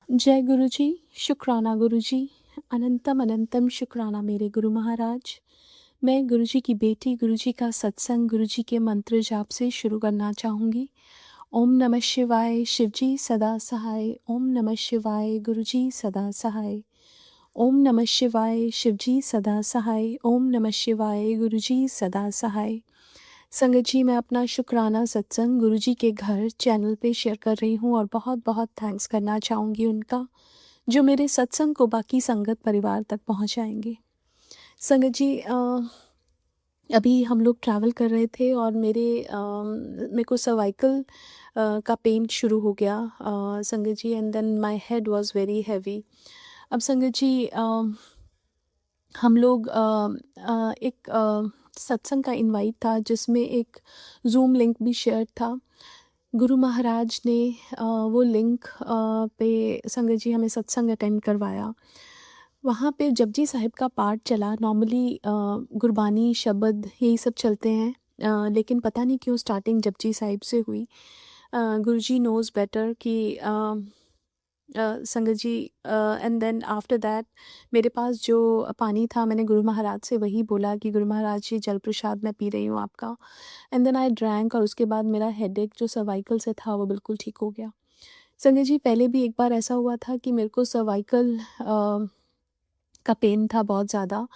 जय गुरु जी, शुक्राना गुरु जी, अनंतम अनंतम शुक्राना मेरे गुरु महाराज। मैं गुरु जी की बेटी, गुरु जी का सत्संग, गुरु जी के मंत्र जाप से शुरू करना चाहूँगी। ओम नमः शिवाय, शिव जी सदा सहाय। ओम नमः शिवाय, गुरु जी सदा सहाय। ओम नमः शिवाय, शिव जी सदा सहाय। ओम नमः शिवाय, गुरु जी सदा सहाय। संगत जी, मैं अपना शुक्राना सत्संग गुरु जी के घर चैनल पे शेयर कर रही हूँ और बहुत बहुत थैंक्स करना चाहूँगी उनका, जो मेरे सत्संग को बाकी संगत परिवार तक पहुँचाएंगे। संगत जी, अभी हम लोग ट्रैवल कर रहे थे और मेरे को सर्वाइकल का पेन शुरू हो गया, Sangat ji, and then my head was very heavy. अब संगत जी, हम लोग एक सत्संग का इनवाइट था जिसमें एक ज़ूम लिंक भी शेयर था। गुरु महाराज ने वो लिंक पे संगत जी हमें सत्संग अटेंड करवाया। वहाँ पे जपजी साहिब का पाठ चला। नॉर्मली गुरबानी शब्द यही सब चलते हैं, लेकिन पता नहीं क्यों स्टार्टिंग जपजी साहिब से हुई। गुरुजी नोज़ बेटर कि संगत ji, and then after that मेरे पास जो पानी था मैंने गुरु महाराज से वही बोला कि गुरु महाराज जी, जल प्रसाद मैं पी रही हूँ आपका। एंड देन आई ड्रैंक और उसके बाद मेरा हेडेक जो सर्वाइकल से था वो बिल्कुल ठीक हो गया। संगत जी, पहले भी एक बार ऐसा हुआ था कि मेरे को सर्वाइकल का पेन था बहुत ज़्यादा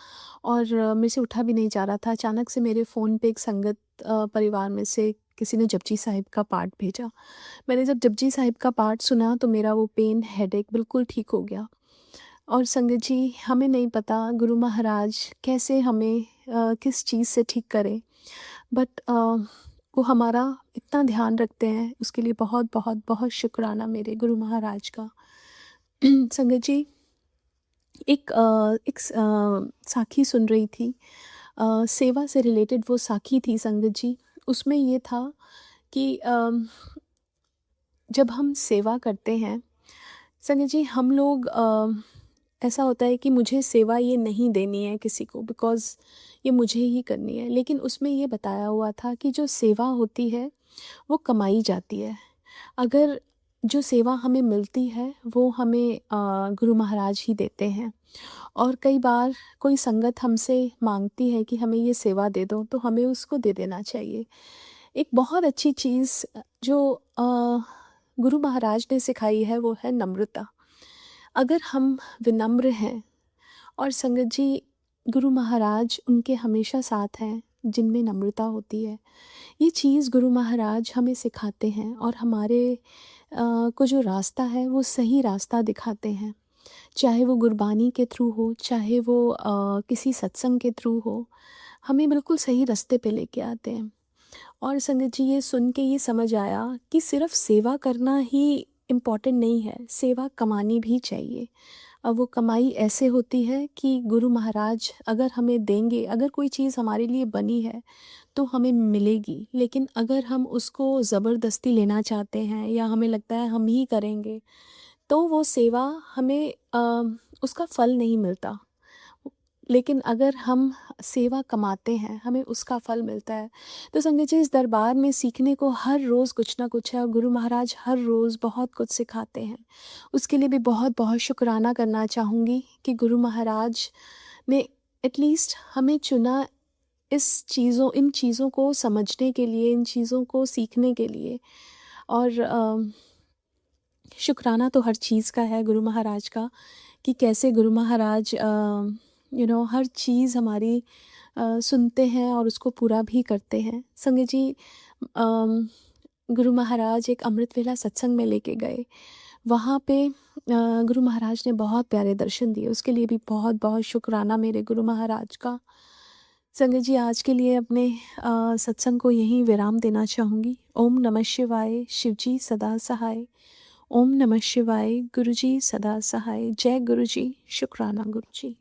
और मेरे से उठा भी नहीं जा रहा था। अचानक से मेरे फ़ोन पे एक संगत परिवार में से किसी ने जपजी साहिब का पाठ भेजा। मैंने जब जपजी साहिब का पाठ सुना तो मेरा वो पेन, हेडेक बिल्कुल ठीक हो गया। और संगत जी, हमें नहीं पता गुरु महाराज कैसे हमें किस चीज़ से ठीक करें, बट वो हमारा इतना ध्यान रखते हैं, उसके लिए बहुत बहुत बहुत शुक्राना मेरे गुरु महाराज का। संगत जी, साखी सुन रही थी, सेवा से रिलेटेड वो साखी थी संगत जी। उसमें ये था कि जब हम सेवा करते हैं संगत जी, हम लोग ऐसा होता है कि मुझे सेवा ये नहीं देनी है किसी को, बिकॉज़ ये मुझे ही करनी है। लेकिन उसमें ये बताया हुआ था कि जो सेवा होती है वो कमाई जाती है। अगर जो सेवा हमें मिलती है वो हमें गुरु महाराज ही देते हैं। और कई बार कोई संगत हमसे मांगती है कि हमें ये सेवा दे दो, तो हमें उसको दे देना चाहिए। एक बहुत अच्छी चीज़ जो गुरु महाराज ने सिखाई है वो है नम्रता। अगर हम विनम्र हैं, और संगत जी, गुरु महाराज उनके हमेशा साथ हैं जिनमें नम्रता होती है। ये चीज़ गुरु महाराज हमें सिखाते हैं और हमारे को जो रास्ता है वो सही रास्ता दिखाते हैं। चाहे वो गुरबानी के थ्रू हो, चाहे वो किसी सत्संग के थ्रू हो, हमें बिल्कुल सही रास्ते पे लेके आते हैं। और संगत जी, ये सुन के ये समझ आया कि सिर्फ सेवा करना ही इम्पॉर्टेंट नहीं है, सेवा कमानी भी चाहिए। अब वो कमाई ऐसे होती है कि गुरु महाराज अगर हमें देंगे, अगर कोई चीज़ हमारे लिए बनी है तो हमें मिलेगी। लेकिन अगर हम उसको ज़बरदस्ती लेना चाहते हैं या हमें लगता है हम ही करेंगे, तो वो सेवा हमें उसका फल नहीं मिलता। लेकिन अगर हम सेवा कमाते हैं, हमें उसका फल मिलता है। तो संगत जी, इस दरबार में सीखने को हर रोज़ कुछ ना कुछ है और गुरु महाराज हर रोज़ बहुत कुछ सिखाते हैं। उसके लिए भी बहुत बहुत शुक्राना करना चाहूँगी कि गुरु महाराज ने एटलीस्ट हमें चुना इन चीज़ों को समझने के लिए, इन चीज़ों को सीखने के लिए। और शुक्राना तो हर चीज़ का है गुरु महाराज का, कि कैसे गुरु महाराज हर चीज़ हमारी सुनते हैं और उसको पूरा भी करते हैं। संगत जी, गुरु महाराज एक अमृत वेला सत्संग में लेके गए। वहाँ पे गुरु महाराज ने बहुत प्यारे दर्शन दिए, उसके लिए भी बहुत बहुत शुक्राना मेरे गुरु महाराज का। संगत जी, आज के लिए अपने सत्संग को यहीं विराम देना चाहूँगी। ओम नमः शिवाय, शिव जी सदा सहाय। ओम नमः शिवाय, गुरु जी सदा सहाय। जय गुरु जी, शुक्राना गुरु जी।